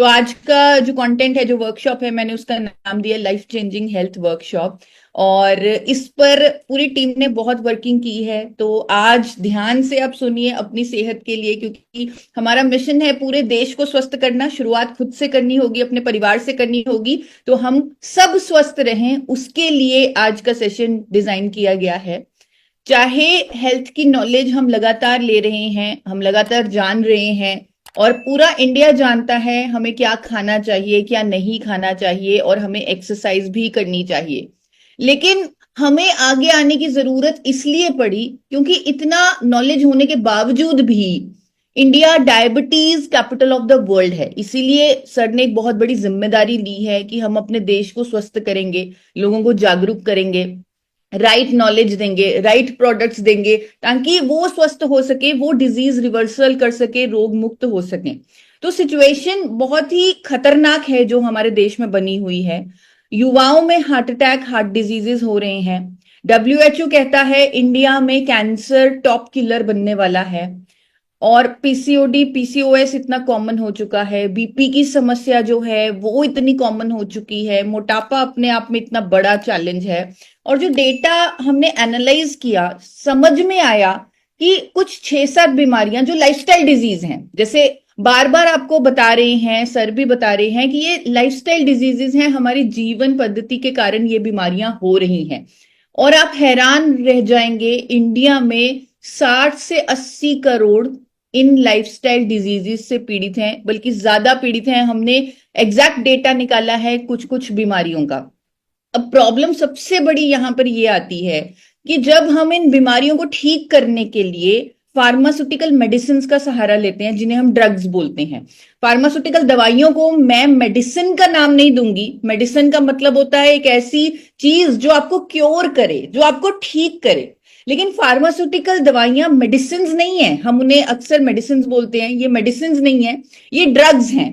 तो आज का जो कंटेंट है, जो वर्कशॉप है, मैंने उसका नाम दिया लाइफ चेंजिंग हेल्थ वर्कशॉप। और इस पर पूरी टीम ने बहुत वर्किंग की है। तो आज ध्यान से आप सुनिए अपनी सेहत के लिए, क्योंकि हमारा मिशन है पूरे देश को स्वस्थ करना। शुरुआत खुद से करनी होगी, अपने परिवार से करनी होगी, तो हम सब स्वस्थ रहें, उसके लिए आज का सेशन डिजाइन किया गया है। चाहे हेल्थ की नॉलेज हम लगातार ले रहे हैं, हम लगातार जान रहे हैं, और पूरा इंडिया जानता है हमें क्या खाना चाहिए, क्या नहीं खाना चाहिए, और हमें एक्सरसाइज भी करनी चाहिए। लेकिन हमें आगे आने की जरूरत इसलिए पड़ी क्योंकि इतना नॉलेज होने के बावजूद भी India diabetes capital of the world है। इसीलिए सर ने एक बहुत बड़ी जिम्मेदारी ली है कि हम अपने देश को स्वस्थ करेंगे, लोगों को जागरूक करेंगे, राइट नॉलेज देंगे, राइट प्रोडक्ट्स देंगे, ताकि वो स्वस्थ हो सके, वो डिजीज रिवर्सल कर सके, रोग मुक्त हो सके। तो सिचुएशन बहुत ही खतरनाक है जो हमारे देश में बनी हुई है। युवाओं में हार्ट अटैक, हार्ट डिजीजेस हो रहे हैं। डब्ल्यूएचओ कहता है इंडिया में कैंसर टॉप किलर बनने वाला है। और पीसीओडी, पीसीओएस इतना कॉमन हो चुका है। बीपी की समस्या जो है वो इतनी कॉमन हो चुकी है। मोटापा अपने आप में इतना बड़ा चैलेंज है। और जो डेटा हमने एनालाइज किया, समझ में आया कि कुछ 6-7 बीमारियां जो लाइफस्टाइल डिजीज हैं, जैसे बार बार आपको बता रहे हैं, सर भी बता रहे हैं कि ये लाइफस्टाइल डिजीजेस हैं, हमारी जीवन पद्धति के कारण ये बीमारियां हो रही हैं। और आप हैरान रह जाएंगे, इंडिया में 60 से 80 करोड़ इन लाइफस्टाइल डिजीजेस से पीड़ित हैं, बल्कि ज्यादा पीड़ित हैं। हमने एग्जैक्ट डेटा निकाला है कुछ कुछ बीमारियों का। अब प्रॉब्लम सबसे बड़ी यहां पर यह आती है कि जब हम इन बीमारियों को ठीक करने के लिए फार्मास्यूटिकल मेडिसिन का सहारा लेते हैं, जिन्हें हम ड्रग्स बोलते हैं। फार्मास्यूटिकल दवाइयों को मैं मेडिसिन का नाम नहीं दूंगी। मेडिसिन का मतलब होता है एक ऐसी चीज जो आपको क्योर करे, जो आपको ठीक करे। लेकिन फार्मास्यूटिकल दवाइयां मेडिसिन नहीं है। हम उन्हें अक्सर मेडिसिन बोलते हैं, ये मेडिसिन नहीं है, ये ड्रग्स हैं।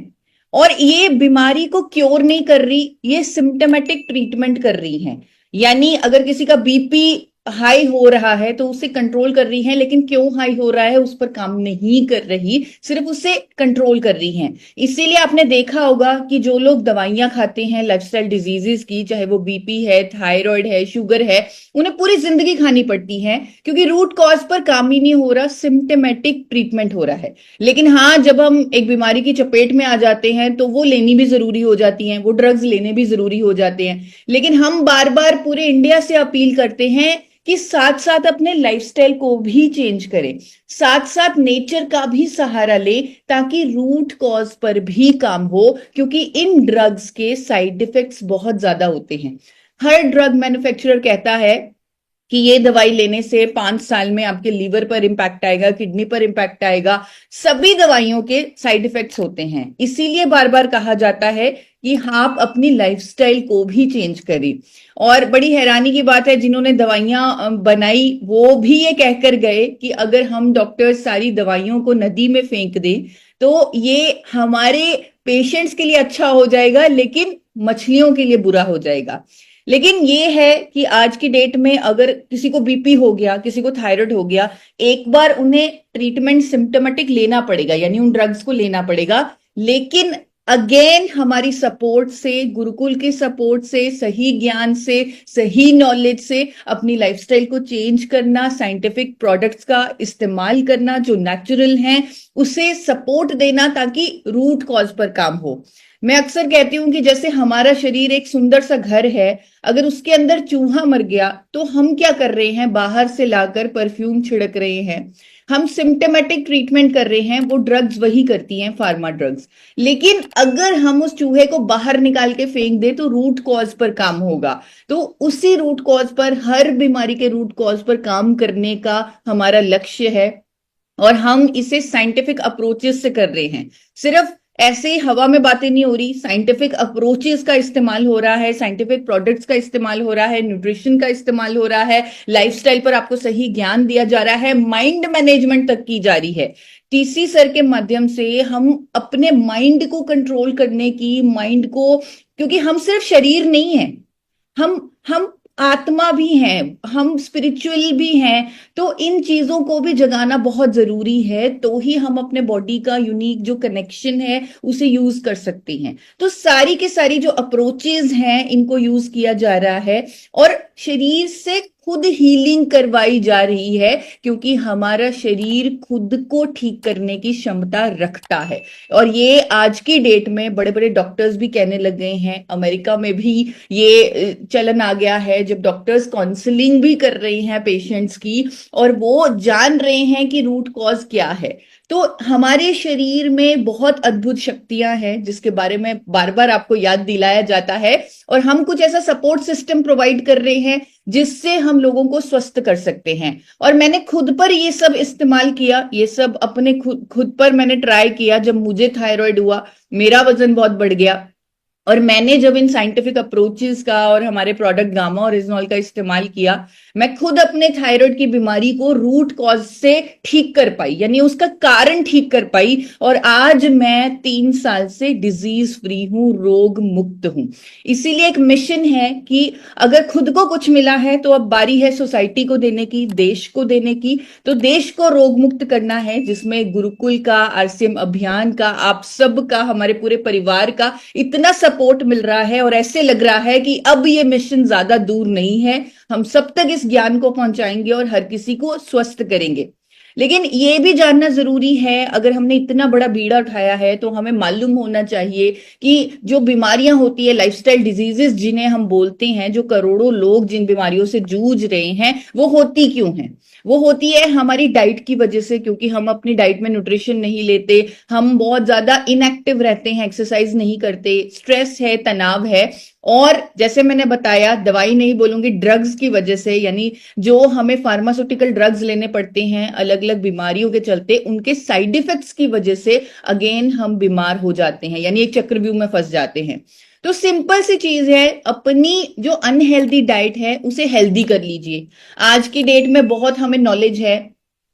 और ये बीमारी को क्योर नहीं कर रही, ये सिम्टोमेटिक ट्रीटमेंट कर रही हैं। यानी अगर किसी का बीपी हाई हो रहा है तो उसे कंट्रोल कर रही है, लेकिन क्यों हाई हो रहा है उस पर काम नहीं कर रही, सिर्फ उसे कंट्रोल कर रही हैं। इसीलिए आपने देखा होगा कि जो लोग दवाइयां खाते हैं लाइफस्टाइल डिजीजेस की, चाहे वो बीपी है, थायराइड है, शुगर है, उन्हें पूरी जिंदगी खानी पड़ती है, क्योंकि रूट कॉज पर काम ही नहीं हो रहा, सिम्टोमेटिक ट्रीटमेंट हो रहा है। लेकिन हाँ, जब हम एक बीमारी की चपेट में आ जाते हैं तो वो लेनी भी जरूरी हो जाती है, वो ड्रग्स लेने भी जरूरी हो जाते हैं। लेकिन हम बार बार पूरे इंडिया से अपील करते हैं कि साथ साथ अपने लाइफस्टाइल को भी चेंज करें, साथ साथ नेचर का भी सहारा ले, ताकि रूट कॉज पर भी काम हो। क्योंकि इन ड्रग्स के साइड इफेक्ट्स बहुत ज्यादा होते हैं। हर ड्रग मैन्युफैक्चरर कहता है कि ये दवाई लेने से 5 साल में आपके लीवर पर इंपैक्ट आएगा, किडनी पर इंपैक्ट आएगा। सभी दवाइयों के साइड इफेक्ट्स होते हैं। इसीलिए बार बार कहा जाता है कि आप अपनी लाइफस्टाइल को भी चेंज करें। और बड़ी हैरानी की बात है, जिन्होंने दवाइयां बनाई वो भी ये कहकर गए कि अगर हम डॉक्टर्स सारी दवाइयों को नदी में फेंक दें तो ये हमारे पेशेंट्स के लिए अच्छा हो जाएगा, लेकिन मछलियों के लिए बुरा हो जाएगा। लेकिन ये है कि आज की डेट में अगर किसी को बीपी हो गया, किसी को थायराइड हो गया, एक बार उन्हें ट्रीटमेंट सिम्टोमेटिक लेना पड़ेगा, यानी उन ड्रग्स को लेना पड़ेगा। लेकिन अगेन हमारी सपोर्ट से, गुरुकुल के सपोर्ट से, सही ज्ञान से, सही नॉलेज से अपनी लाइफस्टाइल को चेंज करना, साइंटिफिक प्रोडक्ट्स का इस्तेमाल करना जो नेचुरल हैं, उसे सपोर्ट देना, ताकि रूट कॉज पर काम हो। मैं अक्सर कहती हूं कि जैसे हमारा शरीर एक सुंदर सा घर है, अगर उसके अंदर चूहा मर गया तो हम क्या कर रहे हैं, बाहर से लाकर परफ्यूम छिड़क रहे हैं, हम सिम्टोमेटिक ट्रीटमेंट कर रहे हैं। वो ड्रग्स वही करती हैं, फार्मा ड्रग्स। लेकिन अगर हम उस चूहे को बाहर निकाल के फेंक दे तो रूट कॉज पर काम होगा। तो उसी रूट कॉज पर, हर बीमारी के रूट कॉज पर काम करने का हमारा लक्ष्य है। और हम इसे साइंटिफिक अप्रोचेस से कर रहे हैं। सिर्फ ऐसे ही हवा में बातें नहीं हो रही, साइंटिफिक अप्रोचेस का इस्तेमाल हो रहा है, साइंटिफिक प्रोडक्ट्स का इस्तेमाल हो रहा है, न्यूट्रिशन का इस्तेमाल हो रहा है, लाइफस्टाइल पर आपको सही ज्ञान दिया जा रहा है, माइंड मैनेजमेंट तक की जा रही है। टीसी सर के माध्यम से हम अपने माइंड को कंट्रोल करने की, माइंड को, क्योंकि हम सिर्फ शरीर नहीं है, हम आत्मा भी हैं, हम स्पिरिचुअल भी हैं। तो इन चीजों को भी जगाना बहुत जरूरी है, तो ही हम अपने बॉडी का यूनिक जो कनेक्शन है उसे यूज कर सकते हैं। तो सारी की सारी जो अप्रोचेज हैं इनको यूज किया जा रहा है, और शरीर से खुद हीलिंग करवाई जा रही है, क्योंकि हमारा शरीर खुद को ठीक करने की क्षमता रखता है। और ये आज की डेट में बड़े बड़े डॉक्टर्स भी कहने लग गए हैं, अमेरिका में भी ये चलन आ गया है, जब डॉक्टर्स काउंसलिंग भी कर रहे हैं पेशेंट्स की, और वो जान रहे हैं कि रूट कॉज क्या है। तो हमारे शरीर में बहुत अद्भुत शक्तियां हैं जिसके बारे में बार बार आपको याद दिलाया जाता है, और हम कुछ ऐसा सपोर्ट सिस्टम प्रोवाइड कर रहे हैं जिससे हम लोगों को स्वस्थ कर सकते हैं। और मैंने खुद पर ये सब इस्तेमाल किया, ये सब अपने खुद पर मैंने ट्राई किया। जब मुझे थायराइड हुआ, मेरा वजन बहुत बढ़ गया, और मैंने जब इन साइंटिफिक अप्रोचेस का और हमारे प्रोडक्ट गामा ओरिजिनॉल का इस्तेमाल किया, मैं खुद अपने थायराइड की बीमारी को रूट कॉज से ठीक कर पाई, यानी उसका कारण ठीक कर पाई। और आज मैं 3 साल से डिजीज फ्री हूं, रोग मुक्त हूं। इसीलिए एक मिशन है कि अगर खुद को कुछ मिला है तो अब बारी है सोसाइटी को देने की, देश को देने की। तो देश को रोग मुक्त करना है, जिसमें गुरुकुल का, आरसीएम अभियान का, आप सब का, हमारे पूरे परिवार का इतना सपोर्ट मिल रहा है, और ऐसे लग रहा है कि अब ये मिशन ज्यादा दूर नहीं है। हम सब तक इस ज्ञान को पहुंचाएंगे और हर किसी को स्वस्थ करेंगे। लेकिन ये भी जानना जरूरी है, अगर हमने इतना बड़ा बीड़ा उठाया है तो हमें मालूम होना चाहिए कि जो बीमारियां होती है, लाइफस्टाइल डिजीजेस जिन्हें हम बोलते हैं, जो करोड़ों लोग जिन बीमारियों से जूझ रहे हैं, वो होती क्यों हैं? वो होती है हमारी डाइट की वजह से, क्योंकि हम अपनी डाइट में न्यूट्रिशन नहीं लेते, हम बहुत ज्यादा इनएक्टिव रहते हैं, एक्सरसाइज नहीं करते, स्ट्रेस है, तनाव है। और जैसे मैंने बताया, दवाई नहीं बोलूंगी, ड्रग्स की वजह से, यानी जो हमें फार्मास्यूटिकल ड्रग्स लेने पड़ते हैं अलग अलग बीमारियों के चलते, उनके साइड इफेक्ट्स की वजह से अगेन हम बीमार हो जाते हैं, यानी एक चक्रव्यूह में फंस जाते हैं। तो सिंपल सी चीज है, अपनी जो अनहेल्दी डाइट है उसे हेल्दी कर लीजिए। आज की डेट में बहुत हमें नॉलेज है,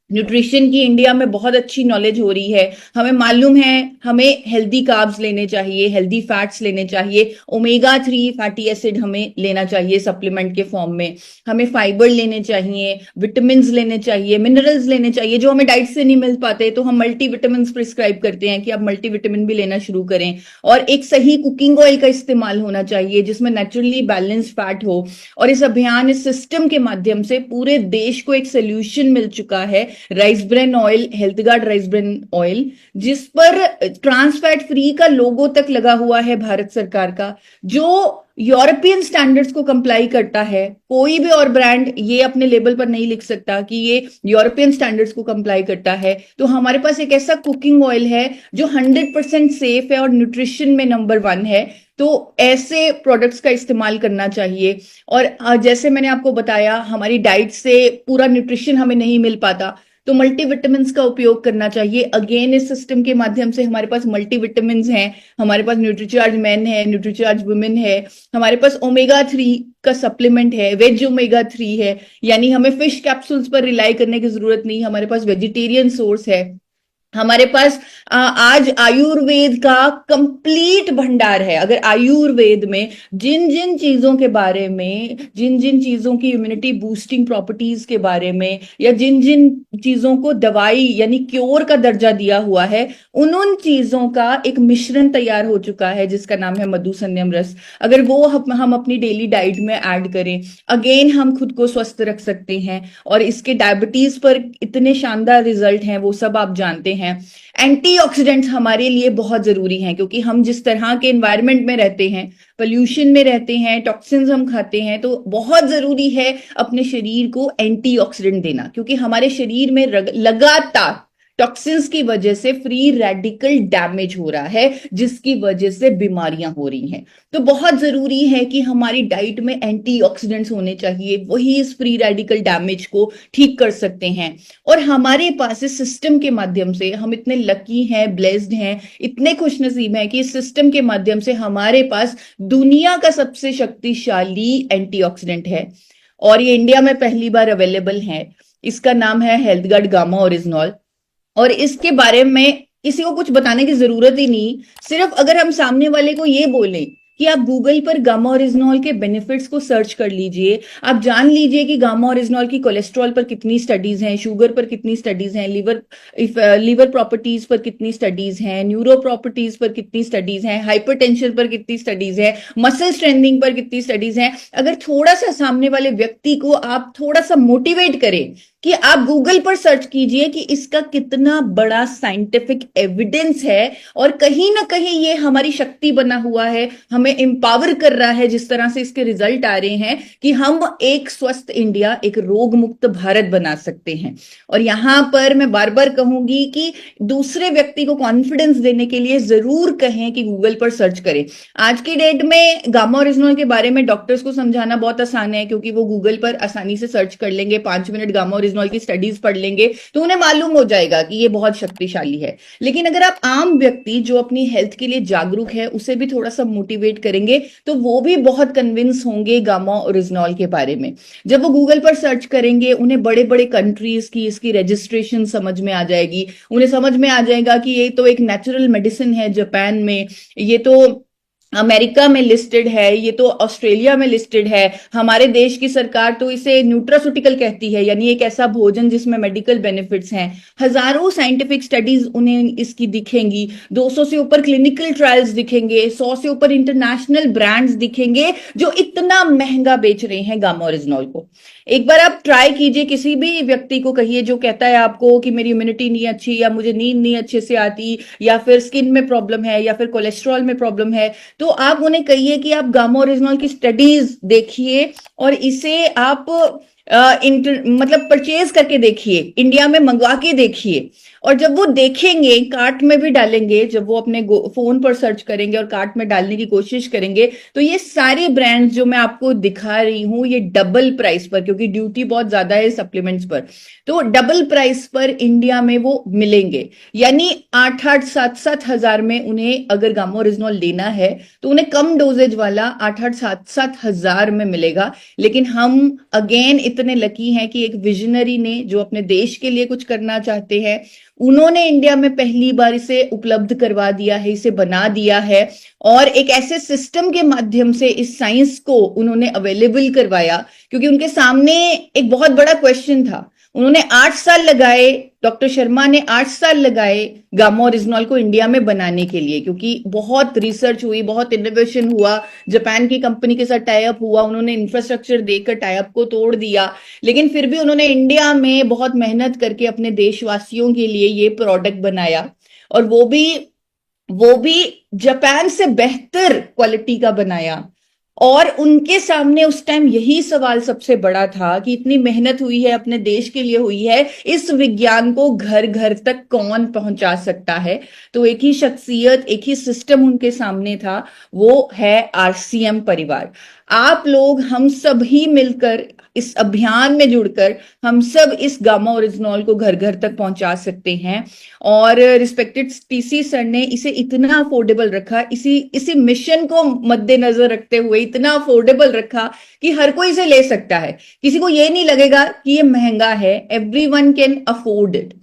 न्यूट्रिशन की इंडिया में बहुत अच्छी नॉलेज हो रही है। हमें मालूम है हमें हेल्दी कार्ब्स लेने चाहिए, हेल्दी फैट्स लेने चाहिए, ओमेगा 3 फैटी एसिड हमें लेना चाहिए सप्लीमेंट के फॉर्म में, हमें फाइबर लेने चाहिए, विटामिन लेने चाहिए, मिनरल्स लेने चाहिए जो हमें डाइट से नहीं मिल पाते। तो हम मल्टी विटामिन प्रिस्क्राइब करते हैं कि आप मल्टी विटामिन भी लेना शुरू करें। और एक सही कुकिंग ऑयल का इस्तेमाल होना चाहिए जिसमें नेचुरली बैलेंस फैट हो। और इस अभियान, इस सिस्टम के माध्यम से पूरे देश को एक सोल्यूशन मिल चुका है, rice bran oil, health guard rice bran oil, जिस पर ट्रांस फैट फ्री का लोगो तक लगा हुआ है भारत सरकार का, जो यूरोपियन स्टैंडर्ड्स को कंप्लाई करता है। कोई भी और ब्रांड ये अपने लेबल पर नहीं लिख सकता कि ये यूरोपियन स्टैंडर्ड्स को कंप्लाई करता है। तो हमारे पास एक ऐसा कुकिंग ऑयल है जो 100% सेफ है और न्यूट्रिशन में नंबर 1 है। तो ऐसे प्रोडक्ट्स का इस्तेमाल करना चाहिए। और जैसे मैंने आपको बताया, हमारी डाइट से पूरा न्यूट्रिशन हमें नहीं मिल पाता, तो मल्टीविटामिन्स का उपयोग करना चाहिए। अगेन इस सिस्टम के माध्यम से हमारे पास मल्टीविटामिन्स हैं, हमारे पास न्यूट्रीचार्ज मेन है, न्यूट्रीचार्ज वुमेन है, हमारे पास ओमेगा 3 का सप्लीमेंट है, वेज ओमेगा 3 है, यानी हमें फिश कैप्सूल्स पर रिलाई करने की जरूरत नहीं, हमारे पास वेजिटेरियन सोर्स है। हमारे पास आज आयुर्वेद का कंप्लीट भंडार है। अगर आयुर्वेद में जिन जिन चीजों के बारे में, जिन जिन चीजों की इम्यूनिटी बूस्टिंग प्रॉपर्टीज के बारे में, या जिन जिन चीजों को दवाई यानी क्योर का दर्जा दिया हुआ है, उन चीजों का एक मिश्रण तैयार हो चुका है जिसका नाम है मधुसन्यम रस। अगर वो हम अपनी डेली डाइट में ऐड करें, अगेन हम खुद को स्वस्थ रख सकते हैं। और इसके डायबिटीज पर इतने शानदार रिजल्ट हैं, वो सब आप जानते हैं। एंटीऑक्सीडेंट्स हमारे लिए बहुत जरूरी हैं, क्योंकि हम जिस तरह के एनवायरनमेंट में रहते हैं, पोल्यूशन में रहते हैं, टॉक्सिन्स हम खाते हैं, तो बहुत जरूरी है अपने शरीर को एंटीऑक्सीडेंट देना, क्योंकि हमारे शरीर में लगातार टॉक्सिन्स की वजह से फ्री रेडिकल डैमेज हो रहा है, जिसकी वजह से बीमारियां हो रही हैं। तो बहुत जरूरी है कि हमारी डाइट में एंटीऑक्सीडेंट्स होने चाहिए, वही इस फ्री रेडिकल डैमेज को ठीक कर सकते हैं। और हमारे पास इस सिस्टम के माध्यम से हम इतने लकी हैं, ब्लेस्ड हैं, इतने खुशनसीब हैं कि इस सिस्टम के माध्यम से हमारे पास दुनिया का सबसे शक्तिशाली एंटीऑक्सीडेंट है, और ये इंडिया में पहली बार अवेलेबल है। इसका नाम है हेल्थ गार्ड गामा ओरिजिनॉल। और इसके बारे में किसी को कुछ बताने की जरूरत ही नहीं, सिर्फ अगर हम सामने वाले को ये बोलें कि आप गूगल पर गामा ओरिजिनॉल के बेनिफिट्स को सर्च कर लीजिए। आप जान लीजिए कि गामा ओरिजिनॉल की कोलेस्ट्रॉल पर कितनी स्टडीज हैं, शुगर पर कितनी स्टडीज हैं, लीवर प्रॉपर्टीज पर कितनी स्टडीज हैं, न्यूरो प्रॉपर्टीज पर कितनी स्टडीज हैं, हाइपरटेंशन पर कितनी स्टडीज है, मसल स्ट्रेंथनिंग पर कितनी स्टडीज हैं। अगर थोड़ा सा सामने वाले व्यक्ति को आप थोड़ा सा मोटिवेट करें कि आप गूगल पर सर्च कीजिए कि इसका कितना बड़ा साइंटिफिक एविडेंस है, और कहीं ना कहीं ये हमारी शक्ति बना हुआ है, हमें एम्पावर कर रहा है, जिस तरह से इसके रिजल्ट आ रहे हैं कि हम एक स्वस्थ इंडिया, एक रोग मुक्त भारत बना सकते हैं। और यहां पर मैं बार बार कहूंगी कि दूसरे व्यक्ति को कॉन्फिडेंस देने के लिए जरूर कहें कि गूगल पर सर्च करें। आज की डेट में गामा ओरिजिनल के बारे में डॉक्टर्स को समझाना बहुत आसान है, क्योंकि वो गूगल पर आसानी से सर्च कर लेंगे, 5 मिनट गामा ओरिजिनल की स्टडीज पढ़ लेंगे तो उन्हें मालूम हो जाएगा कि ये बहुत शक्तिशाली है। लेकिन अगर आप आम व्यक्ति जो अपनी हेल्थ के लिए जागरूक है उसे भी थोड़ा सा मोटिवेट करेंगे तो वो भी बहुत कन्विंस होंगे गामा ओरिजिनल के बारे में। जब वो गूगल पर सर्च करेंगे उन्हें बड़े बड़े कंट्रीज की इसकी रजिस्ट्रेशन समझ में आ जाएगी, उन्हें समझ में आ जाएगा कि ये तो एक नेचुरल मेडिसिन है जापान में, ये तो अमेरिका में लिस्टेड है, ये तो ऑस्ट्रेलिया में लिस्टेड है, हमारे देश की सरकार तो इसे न्यूट्रास्यूटिकल कहती है, यानी एक ऐसा भोजन जिसमें मेडिकल बेनिफिट्स हैं। हजारों साइंटिफिक स्टडीज उन्हें इसकी दिखेंगी, 200 से ऊपर क्लिनिकल ट्रायल्स दिखेंगे, 100 से ऊपर इंटरनेशनल ब्रांड्स दिखेंगे जो इतना महंगा बेच रहे हैं गामा ओरिजिनल को। एक बार आप ट्राई कीजिए, किसी भी व्यक्ति को कहिए जो कहता है आपको कि मेरी इम्यूनिटी नहीं अच्छी, या मुझे नींद नहीं अच्छे से आती, या फिर स्किन में प्रॉब्लम है, या फिर कोलेस्ट्रॉल में प्रॉब्लम है, तो आप उन्हें कहिए कि आप गामा ओरिजिनल की स्टडीज देखिए और इसे आप मतलब परचेज करके देखिए, इंडिया में मंगवा के देखिए। और जब वो देखेंगे, कार्ट में भी डालेंगे, जब वो अपने फोन पर सर्च करेंगे और कार्ट में डालने की कोशिश करेंगे तो ये सारे ब्रांड्स जो मैं आपको दिखा रही हूं ये डबल प्राइस पर, क्योंकि ड्यूटी बहुत ज्यादा है सप्लीमेंट्स पर, तो डबल प्राइस पर इंडिया में वो मिलेंगे। यानी 8-8 7-7 हजार में उन्हें अगर गामा ओरिजिनल लेना है तो उन्हें कम डोजेज वाला 8-8 7-7 हजार में मिलेगा। लेकिन हम अगेन इतने लकी हैं कि एक विजनरी ने, जो अपने देश के लिए कुछ करना चाहते हैं, उन्होंने इंडिया में पहली बार इसे उपलब्ध करवा दिया है, इसे बना दिया है, और एक ऐसे सिस्टम के माध्यम से इस साइंस को उन्होंने अवेलेबल करवाया, क्योंकि उनके सामने एक बहुत बड़ा क्वेश्चन था। उन्होंने 8 साल लगाए, डॉक्टर शर्मा ने 8 साल लगाए गामा ओरिजिनल को इंडिया में बनाने के लिए, क्योंकि बहुत रिसर्च हुई, बहुत इनोवेशन हुआ, जापान की कंपनी के साथ टाई अप हुआ, उन्होंने इंफ्रास्ट्रक्चर देकर टाई अप को तोड़ दिया, लेकिन फिर भी उन्होंने इंडिया में बहुत मेहनत करके अपने देशवासियों के लिए ये प्रोडक्ट बनाया, और वो भी जापान से बेहतर क्वालिटी का बनाया। और उनके सामने उस टाइम यही सवाल सबसे बड़ा था कि इतनी मेहनत हुई है, अपने देश के लिए हुई है, इस विज्ञान को घर घर तक कौन पहुंचा सकता है। तो एक ही शख्सियत, एक ही सिस्टम उनके सामने था, वो है आरसीएम परिवार। आप लोग, हम सब ही मिलकर इस अभियान में जुड़कर हम सब इस गामा ओरिजिनल को घर घर तक पहुंचा सकते हैं। और रिस्पेक्टेड टीसी सर ने इसे इतना अफोर्डेबल रखा, इसी मिशन को मद्देनजर रखते हुए इतना अफोर्डेबल रखा कि हर कोई इसे ले सकता है, किसी को ये नहीं लगेगा कि ये महंगा है, एवरीवन कैन अफोर्ड इट।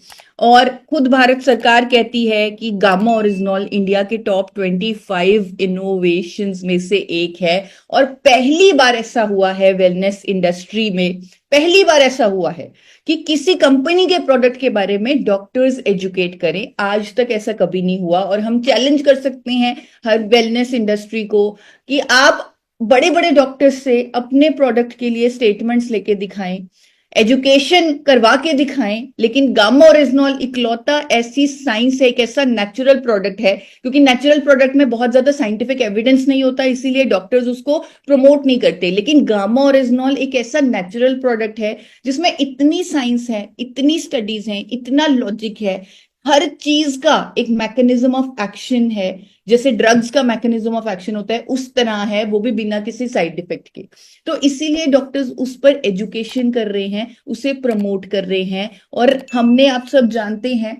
और खुद भारत सरकार कहती है कि गामा ओरिजिनल इंडिया के टॉप 25 इनोवेशंस में से एक है, और पहली बार ऐसा हुआ है वेलनेस इंडस्ट्री में, पहली बार ऐसा हुआ है कि किसी कंपनी के प्रोडक्ट के बारे में डॉक्टर्स एजुकेट करें। आज तक ऐसा कभी नहीं हुआ, और हम चैलेंज कर सकते हैं हर वेलनेस इंडस्ट्री को कि आप बड़े बड़े डॉक्टर्स से अपने प्रोडक्ट के लिए स्टेटमेंट्स लेके दिखाएं, एजुकेशन करवा के दिखाएं। लेकिन गामा ओरिजिनल इकलौता ऐसी साइंस है, एक ऐसा नेचुरल प्रोडक्ट है, क्योंकि नेचुरल प्रोडक्ट में बहुत ज्यादा साइंटिफिक एविडेंस नहीं होता, इसीलिए डॉक्टर्स उसको प्रमोट नहीं करते। लेकिन गामा ओरिजिनल एक ऐसा नेचुरल प्रोडक्ट है जिसमें इतनी साइंस है, इतनी स्टडीज है, इतना लॉजिक है, हर चीज का एक मैकेनिज्म ऑफ एक्शन है। जैसे ड्रग्स का मैकेनिज्म ऑफ एक्शन होता है उस तरह है, वो भी बिना किसी साइड इफेक्ट के। तो इसीलिए डॉक्टर्स उस पर एजुकेशन कर रहे हैं, उसे प्रमोट कर रहे हैं। और हमने, आप सब जानते हैं,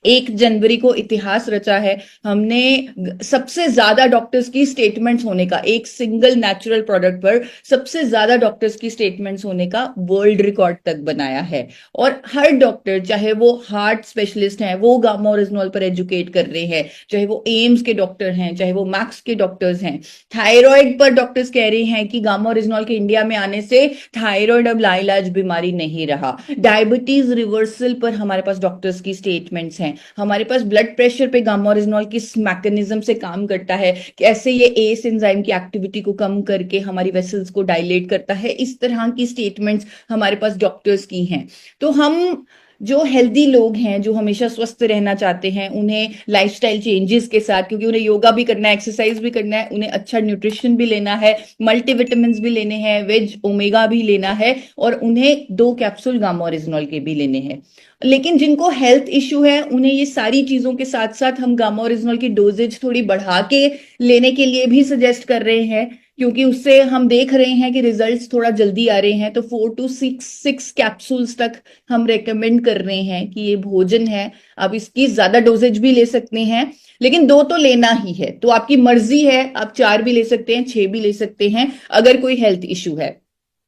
1 जनवरी को इतिहास रचा है। हमने सबसे ज्यादा डॉक्टर्स की स्टेटमेंट्स होने का, एक सिंगल नेचुरल प्रोडक्ट पर सबसे ज्यादा डॉक्टर्स की स्टेटमेंट्स होने का वर्ल्ड रिकॉर्ड तक बनाया है। और हर डॉक्टर, चाहे वो हार्ट स्पेशलिस्ट हैं, वो गामा ओरिजिनॉल पर एजुकेट कर रहे हैं, चाहे वो एम्स के डॉक्टर हैं, चाहे वो मैक्स के डॉक्टर्स हैं, थायराइड पर डॉक्टर्स कह रहे हैं कि गामा ओरिजिनॉल के इंडिया में आने से थायराइड अब लाइलाज बीमारी नहीं रहा। डायबिटीज रिवर्सल पर हमारे पास डॉक्टर्स की स्टेटमेंट्स हैं। हमारे पास ब्लड प्रेशर पे गामा ओरिजिनॉल किस मैकेनिज्म से काम करता है, कैसे ये एस एंजाइम की एक्टिविटी को कम करके हमारी वेसल्स को डायलेट करता है, इस तरह की स्टेटमेंट्स हमारे पास डॉक्टर्स की हैं। तो हम जो हेल्दी लोग हैं, जो हमेशा स्वस्थ रहना चाहते हैं, उन्हें लाइफस्टाइल चेंजेस के साथ, क्योंकि उन्हें योगा भी करना है, एक्सरसाइज भी करना है, उन्हें अच्छा न्यूट्रिशन भी लेना है, मल्टीविटामिन भी लेने हैं, वेज ओमेगा भी लेना है, और उन्हें 2 कैप्सूल गामा ओरिजिनॉल के भी लेने हैं। लेकिन जिनको हेल्थ इश्यू है, उन्हें ये सारी चीजों के साथ साथ हम गामा ओरिजिनॉल की डोजेज थोड़ी बढ़ा के लेने के लिए भी सजेस्ट कर रहे हैं, क्योंकि उससे हम देख रहे हैं कि रिजल्ट्स थोड़ा जल्दी आ रहे हैं। तो 4 to 6 कैप्सूल्स तक हम रेकमेंड कर रहे हैं कि ये भोजन है, आप इसकी ज्यादा डोजेज भी ले सकते हैं, लेकिन 2 तो लेना ही है। तो आपकी मर्जी है, आप 4 भी ले सकते हैं, 6 भी ले सकते हैं अगर कोई हेल्थ इश्यू है।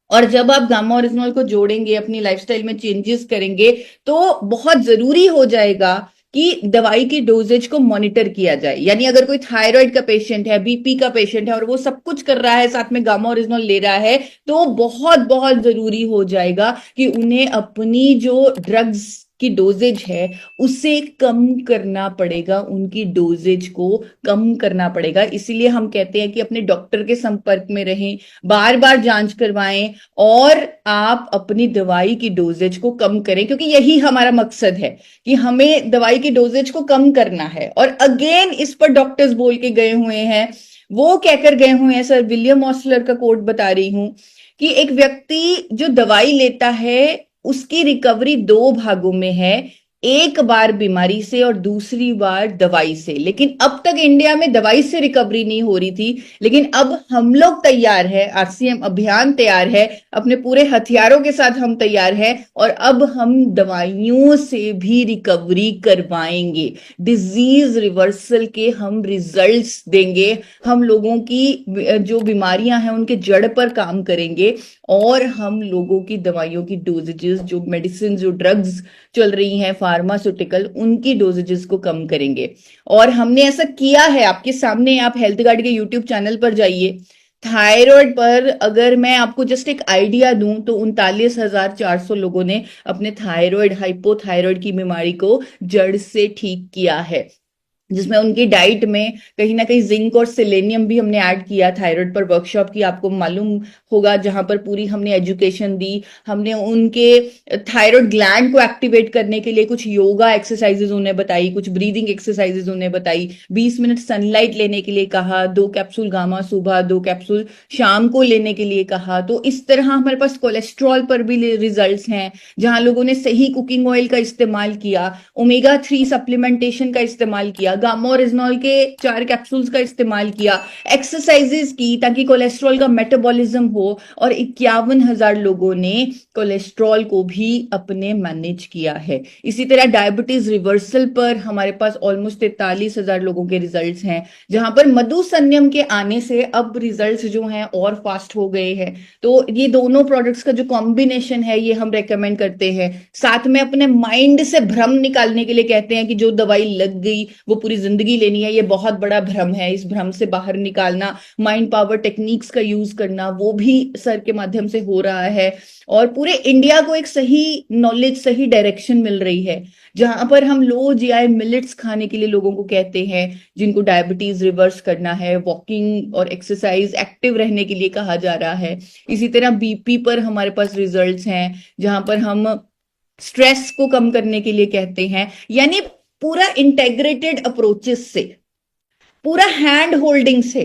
और जब आप गामा ओरिजिनॉल को जोड़ेंगे, अपनी लाइफस्टाइल में चेंजेस करेंगे, तो बहुत जरूरी हो जाएगा कि दवाई की डोजेज को मॉनिटर किया जाए। यानी अगर कोई थायराइड का पेशेंट है, बीपी का पेशेंट है, और वो सब कुछ कर रहा है, साथ में गामा ओरिजिनॉल ले रहा है, तो बहुत बहुत जरूरी हो जाएगा कि उन्हें अपनी जो ड्रग्स की डोजेज है उसे कम करना पड़ेगा, उनकी डोजेज को कम करना पड़ेगा। इसीलिए हम कहते हैं कि अपने डॉक्टर के संपर्क में रहें, बार बार जांच करवाएं, और आप अपनी दवाई की डोजेज को कम करें, क्योंकि यही हमारा मकसद है कि हमें दवाई की डोजेज को कम करना है। और अगेन इस पर डॉक्टर्स बोल के गए हुए हैं, वो कहकर गए हुए हैं, सर विलियम ऑस्लर का कोट बता रही हूं, कि एक व्यक्ति जो दवाई लेता है उसकी रिकवरी 2 भागों में है, एक बार बीमारी से और दूसरी बार दवाई से। लेकिन अब तक इंडिया में दवाई से रिकवरी नहीं हो रही थी, लेकिन अब हम लोग तैयार है, आरसीएम अभियान तैयार है, अपने पूरे हथियारों के साथ हम तैयार है, और अब हम दवाइयों से भी रिकवरी करवाएंगे। डिजीज रिवर्सल के हम रिजल्ट्स देंगे, हम लोगों की जो बीमारियां हैं उनके जड़ पर काम करेंगे, और हम लोगों की दवाइयों की डोजेजेस, जो मेडिसिन, जो ड्रग्स चल रही हैं फार्मास्यूटिकल, उनकी डोजेजेस को कम करेंगे। और हमने ऐसा किया है, आपके सामने, आप हेल्थ गार्ड के यूट्यूब चैनल पर जाइए। थायराइड पर अगर मैं आपको जस्ट एक आइडिया दूं, तो 39,400 लोगों ने अपने थायराइड, हाइपोथायराइड की बीमारी को जड़ से ठीक किया है, जिसमें उनकी डाइट में कहीं ना कहीं जिंक और सेलेनियम भी हमने ऐड किया। थायराइड पर वर्कशॉप की आपको मालूम होगा, जहां पर पूरी हमने एजुकेशन दी। हमने उनके थायराइड ग्लैंड को एक्टिवेट करने के लिए कुछ योगा एक्सरसाइजेज उन्हें बताई, कुछ ब्रीदिंग एक्सरसाइजेज उन्हें बताई, 20 मिनट सनलाइट लेने के लिए कहा, 2 कैप्सूल गामा सुबह, 2 कैप्सूल शाम को लेने के लिए कहा। तो इस तरह हमारे पास कोलेस्ट्रॉल पर भी रिजल्ट्स हैं, जहां लोगों ने सही कुकिंग ऑयल का इस्तेमाल किया, ओमेगा 3 सप्लीमेंटेशन का इस्तेमाल किया, गामा ओरिजिनॉल के 4 कैप्सूल्स का इस्तेमाल किया, एक्सरसाइजेस की ताकि कोलेस्ट्रॉल का मेटाबॉलिज्म हो, और 51,000 लोगों ने कोलेस्ट्रॉल को भी अपने मैनेज किया है। इसी तरह डायबिटीज रिवर्सल पर हमारे पास ऑलमोस्ट 43,000 लोगों के रिजल्ट्स हैं, जहां पर मधु संयम के आने से अब रिजल्ट्स जो हैं और फास्ट हो गए हैं। तो ये दोनों प्रोडक्ट्स का जो कॉम्बिनेशन है, ये हम रेकमेंड करते हैं। साथ में अपने माइंड से भ्रम निकालने के लिए कहते हैं कि जो दवाई लग गई वो पूरी जिंदगी लेनी है, ये बहुत बड़ा भ्रम है। इस भ्रम से बाहर निकालना, माइंड पावर टेक्निक्स का यूज करना, वो भी सर के माध्यम से हो रहा है, और पूरे इंडिया को एक सही नॉलेज, सही डायरेक्शन मिल रही है, जहां पर हम लो जीआई मिलेट्स खाने के लिए लोगों को कहते हैं, जिनको डायबिटीज रिवर्स करना है, वॉकिंग और एक्सरसाइज, एक्टिव रहने के लिए कहा जा रहा है। इसी तरह बीपी पर हमारे पास रिजल्ट्स हैं, जहां पर हम स्ट्रेस को कम करने के लिए कहते हैं। यानी पूरा इंटेग्रेटेड अप्रोचेस से, पूरा हैंड होल्डिंग से,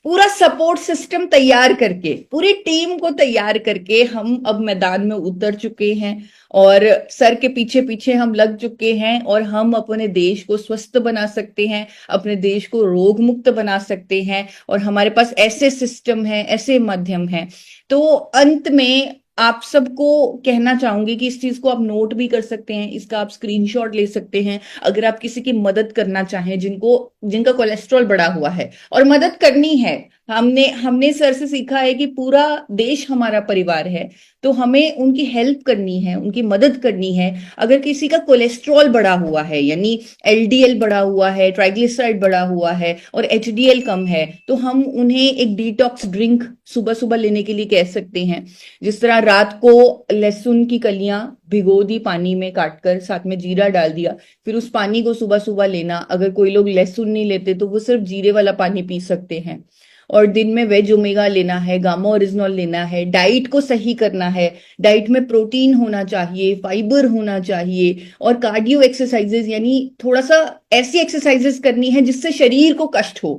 पूरा सपोर्ट सिस्टम तैयार करके, पूरी टीम को तैयार करके हम अब मैदान में उतर चुके हैं, और सर के पीछे पीछे हम लग चुके हैं, और हम अपने देश को स्वस्थ बना सकते हैं, अपने देश को रोग मुक्त बना सकते हैं, और हमारे पास ऐसे सिस्टम है, ऐसे माध्यम है। तो अंत में आप सबको कहना चाहूंगी कि इस चीज को आप नोट भी कर सकते हैं, इसका आप स्क्रीनशॉट ले सकते हैं अगर आप किसी की मदद करना चाहें जिनका कोलेस्ट्रॉल बढ़ा हुआ है, और मदद करनी है। हमने हमने सर से सीखा है कि पूरा देश हमारा परिवार है, तो हमें उनकी हेल्प करनी है, उनकी मदद करनी है। अगर किसी का कोलेस्ट्रॉल बढ़ा हुआ है, यानी एलडीएल बढ़ा हुआ है, ट्राइग्लिसराइड बढ़ा हुआ है और एचडीएल कम है, तो हम उन्हें एक डिटॉक्स ड्रिंक सुबह सुबह लेने के लिए कह सकते हैं। जिस तरह रात को लहसुन की कलियां भिगो दी पानी में काटकर, साथ में जीरा डाल दिया, फिर उस पानी को सुबह सुबह लेना। अगर कोई लोग लहसुन नहीं लेते तो वो सिर्फ जीरे वाला पानी पी सकते हैं। और दिन में वेज ओमेगा लेना है, गामा ओरिजिनल लेना है, डाइट को सही करना है। डाइट में प्रोटीन होना चाहिए, फाइबर होना चाहिए, और कार्डियो एक्सरसाइजेस, यानी थोड़ा सा ऐसी एक्सरसाइजेस करनी है जिससे शरीर को कष्ट हो,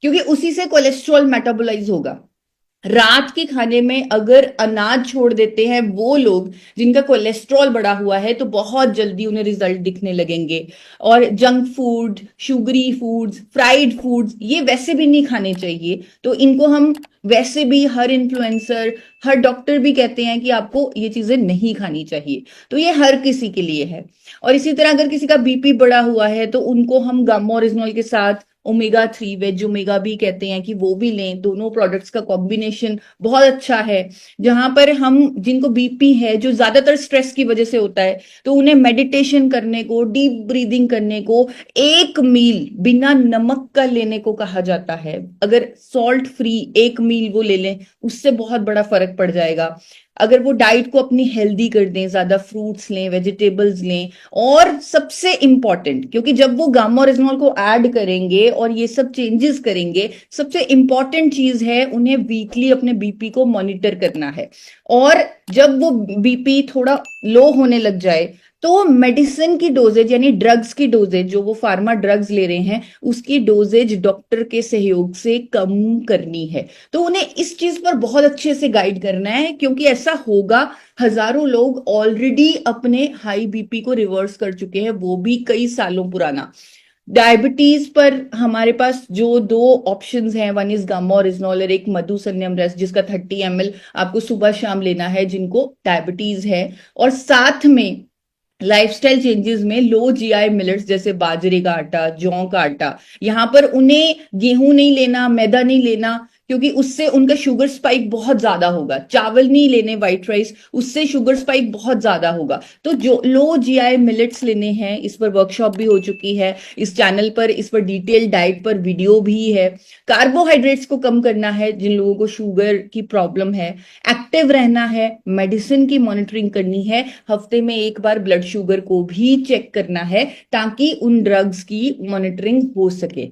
क्योंकि उसी से कोलेस्ट्रॉल मेटाबोलाइज होगा। रात के खाने में अगर अनाज छोड़ देते हैं वो लोग जिनका कोलेस्ट्रॉल बढ़ा हुआ है, तो बहुत जल्दी उन्हें रिजल्ट दिखने लगेंगे। और junk food, sugary foods, fried foods, ये वैसे भी नहीं खाने चाहिए। तो इनको हम वैसे भी, हर इन्फ्लुएंसर, हर डॉक्टर भी कहते हैं कि आपको ये चीजें नहीं खानी चाहिए। तो ये हर किसी के लिए है। और इसी तरह अगर किसी का बीपी बढ़ा हुआ है तो उनको हम गामा ओरिजिनल के साथ ओमेगा 3, वेज ओमेगा भी कहते हैं कि वो भी लें। दोनों प्रोडक्ट्स का कॉम्बिनेशन बहुत अच्छा है। जहां पर हम, जिनको बीपी है, जो ज्यादातर स्ट्रेस की वजह से होता है, तो उन्हें मेडिटेशन करने को, डीप ब्रीदिंग करने को, एक मील बिना नमक का लेने को कहा जाता है। अगर सॉल्ट फ्री एक मील वो ले लें, उससे बहुत बड़ा फर्क पड़ जाएगा। अगर वो डाइट को अपनी हेल्दी कर दें, ज्यादा फ्रूट्स लें, वेजिटेबल्स लें, और सबसे इंपॉर्टेंट, क्योंकि जब वो गामा ओरिजिनल को ऐड करेंगे और ये सब चेंजेस करेंगे, सबसे इंपॉर्टेंट चीज है उन्हें वीकली अपने बीपी को मॉनिटर करना है। और जब वो बीपी थोड़ा लो होने लग जाए, तो मेडिसिन की डोजेज, यानी ड्रग्स की डोजेज, जो वो फार्मा ड्रग्स ले रहे हैं, उसकी डोजेज डॉक्टर के सहयोग से कम करनी है। तो उन्हें इस चीज पर बहुत अच्छे से गाइड करना है, क्योंकि ऐसा होगा, हजारों लोग ऑलरेडी अपने हाई बीपी को रिवर्स कर चुके हैं, वो भी कई सालों पुराना। डायबिटीज पर हमारे पास जो दो ऑप्शंस हैं, वन इज गामा ओरिजिनल और एक मधुसन्यम रस, जिसका 30 ml आपको सुबह शाम लेना है जिनको डायबिटीज है। और साथ में लाइफस्टाइल चेंजेस में लो जीआई मिलेट्स, जैसे बाजरे का आटा, जौ का आटा, यहां पर उन्हें गेहूं नहीं लेना, मैदा नहीं लेना, क्योंकि उससे उनका शुगर स्पाइक बहुत ज्यादा होगा। चावल नहीं लेने, व्हाइट राइस, उससे शुगर स्पाइक बहुत ज्यादा होगा। तो जो लो जीआई मिलेट्स लेने हैं, इस पर वर्कशॉप भी हो चुकी है इस चैनल पर, इस पर डिटेल डाइट पर वीडियो भी है। कार्बोहाइड्रेट्स को कम करना है जिन लोगों को शुगर की प्रॉब्लम है, एक्टिव रहना है, मेडिसिन की मॉनिटरिंग करनी है, हफ्ते में एक बार ब्लड शुगर को भी चेक करना है, ताकि उन ड्रग्स की मॉनिटरिंग हो सके।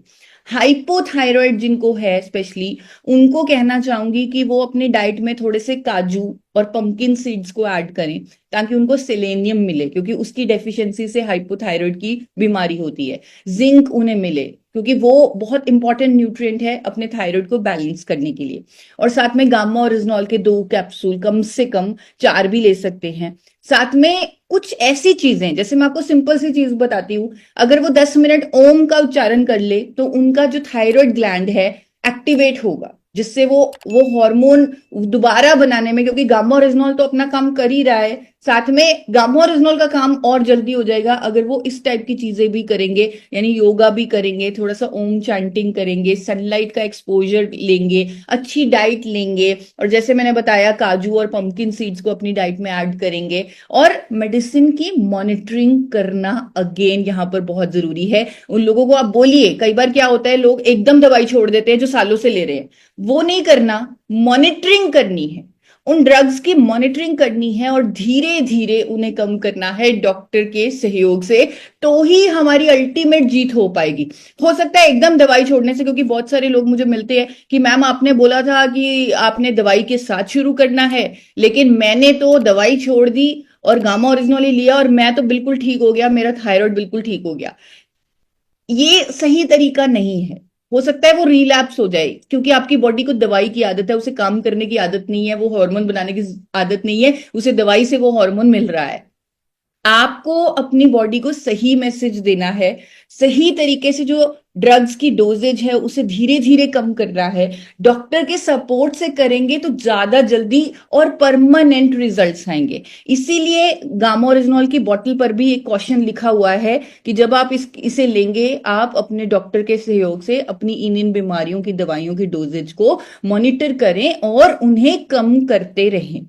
हाइपोथायराइड जिनको है स्पेशली, उनको कहना चाहूंगी कि वो अपनी डाइट में थोड़े से काजू और पंपकिन सीड्स को ऐड करें, ताकि उनको सेलेनियम मिले, क्योंकि उसकी डेफिशिएंसी से हाइपोथायराइड की बीमारी होती है। जिंक उन्हें मिले, क्योंकि वो बहुत इंपॉर्टेंट न्यूट्रिएंट है अपने थायराइड को बैलेंस करने के लिए। और साथ में गामा ओरिजिनल के 2 कैप्सूल, कम से कम 4 भी ले सकते हैं। साथ में कुछ ऐसी चीजें, जैसे मैं आपको सिंपल सी चीज बताती हूँ, अगर वो 10 मिनट ओम का उच्चारण कर ले, तो उनका जो थायराइड ग्लैंड है एक्टिवेट होगा, जिससे वो हार्मोन दोबारा बनाने में, क्योंकि गामा ओरिजिनल तो अपना काम कर ही रहा है, साथ में गामा ओरिजिनल का काम और जल्दी हो जाएगा अगर वो इस टाइप की चीजें भी करेंगे, यानी योगा भी करेंगे, थोड़ा सा ओम चैंटिंग करेंगे, सनलाइट का एक्सपोजर लेंगे, अच्छी डाइट लेंगे, और जैसे मैंने बताया काजू और पंपकिन सीड्स को अपनी डाइट में ऐड करेंगे। और मेडिसिन की मॉनिटरिंग करना अगेन यहाँ पर बहुत जरूरी है। उन लोगों को आप बोलिए, कई बार क्या होता है, लोग एकदम दवाई छोड़ देते हैं जो सालों से ले रहे हैं, वो नहीं करना, मॉनिटरिंग करनी है, उन ड्रग्स की मॉनिटरिंग करनी है, और धीरे धीरे उन्हें कम करना है डॉक्टर के सहयोग से, तो ही हमारी अल्टीमेट जीत हो पाएगी। हो सकता है एकदम दवाई छोड़ने से, क्योंकि बहुत सारे लोग मुझे मिलते हैं कि मैम आपने बोला था कि आपने दवाई के साथ शुरू करना है, लेकिन मैंने तो दवाई छोड़ दी और गामा ओरिजिनल ही लिया और मैं तो बिल्कुल ठीक हो गया, मेरा थायराइड बिल्कुल ठीक हो गया। ये सही तरीका नहीं है। हो सकता है वो रिलैप्स हो जाए, क्योंकि आपकी बॉडी को दवाई की आदत है, उसे काम करने की आदत नहीं है, वो हार्मोन बनाने की आदत नहीं है, उसे दवाई से वो हार्मोन मिल रहा है। आपको अपनी बॉडी को सही मैसेज देना है, सही तरीके से जो ड्रग्स की डोजेज है उसे धीरे धीरे कम कर रहा है, डॉक्टर के सपोर्ट से करेंगे तो ज्यादा जल्दी और परमानेंट रिजल्ट्स आएंगे। इसीलिए गामा ओरिजिनॉल की बोतल पर भी एक क्वेश्चन लिखा हुआ है कि जब आप इसे लेंगे आप अपने डॉक्टर के सहयोग से अपनी इन बीमारियों की दवाइयों की डोजेज को मॉनिटर करें और उन्हें कम करते रहें।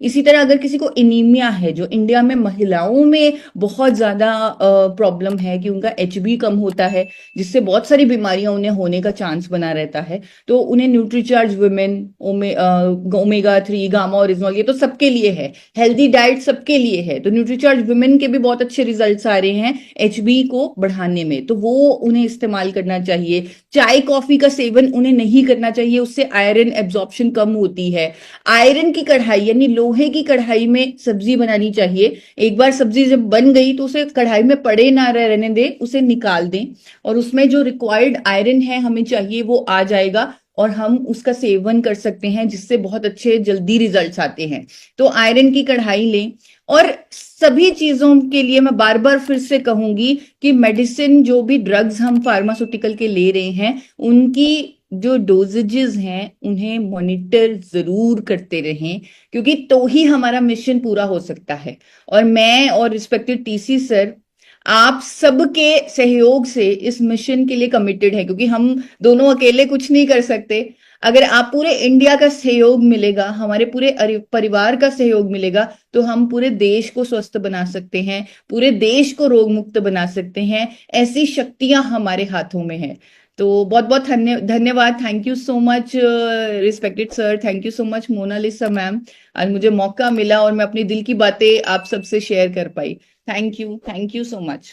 इसी तरह अगर किसी को एनीमिया है, जो इंडिया में महिलाओं में बहुत ज्यादा प्रॉब्लम है कि उनका एचबी कम होता है, जिससे बहुत सारी बीमारियां उन्हें होने का चांस बना रहता है, तो उन्हें Nutricharge women, omega 3, gamma oryzanol, ये तो सबके लिए है। हेल्दी डाइट सबके लिए है, तो न्यूट्रीचार्ज वुमेन के भी बहुत अच्छे रिजल्ट्स आ रहे हैं एचबी को बढ़ाने में, तो वो उन्हें इस्तेमाल करना चाहिए। चाय कॉफी का सेवन उन्हें नहीं करना चाहिए, उससे आयरन एब्जॉर्प्शन कम होती है। आयरन की कढ़ाई यानी लोहे की कढ़ाई में सब्जी बनानी चाहिए। एक बार सब्जी जब बन गई तो उसे कढ़ाई में पड़े ना रहने दें, उसे निकाल दें और उसमें जो रिक्वायर्ड आयरन है हमें चाहिए वो आ जाएगा और हम उसका सेवन कर सकते हैं, जिससे बहुत अच्छे जल्दी रिजल्ट्स आते हैं। तो आयरन की कढ़ाई लें। और सभी चीजों के लिए मैं बार बार फिर से कहूंगी कि मेडिसिन, जो भी ड्रग्स हम फार्मास्यूटिकल के ले रहे हैं, उनकी जो डोजेजेस हैं उन्हें मॉनिटर जरूर करते रहें, क्योंकि तो ही हमारा मिशन पूरा हो सकता है। और मैं और रिस्पेक्टेड टीसी सर, आप सबके सहयोग से इस मिशन के लिए कमिटेड है, क्योंकि हम दोनों अकेले कुछ नहीं कर सकते। अगर आप पूरे इंडिया का सहयोग मिलेगा, हमारे पूरे परिवार का सहयोग मिलेगा, तो हम पूरे देश को स्वस्थ बना सकते हैं, पूरे देश को रोग मुक्त बना सकते हैं। ऐसी शक्तियां हमारे हाथों में है। तो बहुत बहुत धन्यवाद। Thank you so much respected sir, thank you so much Monalisa ma'am. आज मुझे मौका मिला और मैं अपनी दिल की बातें आप सबसे शेयर कर पाई। Thank you so much.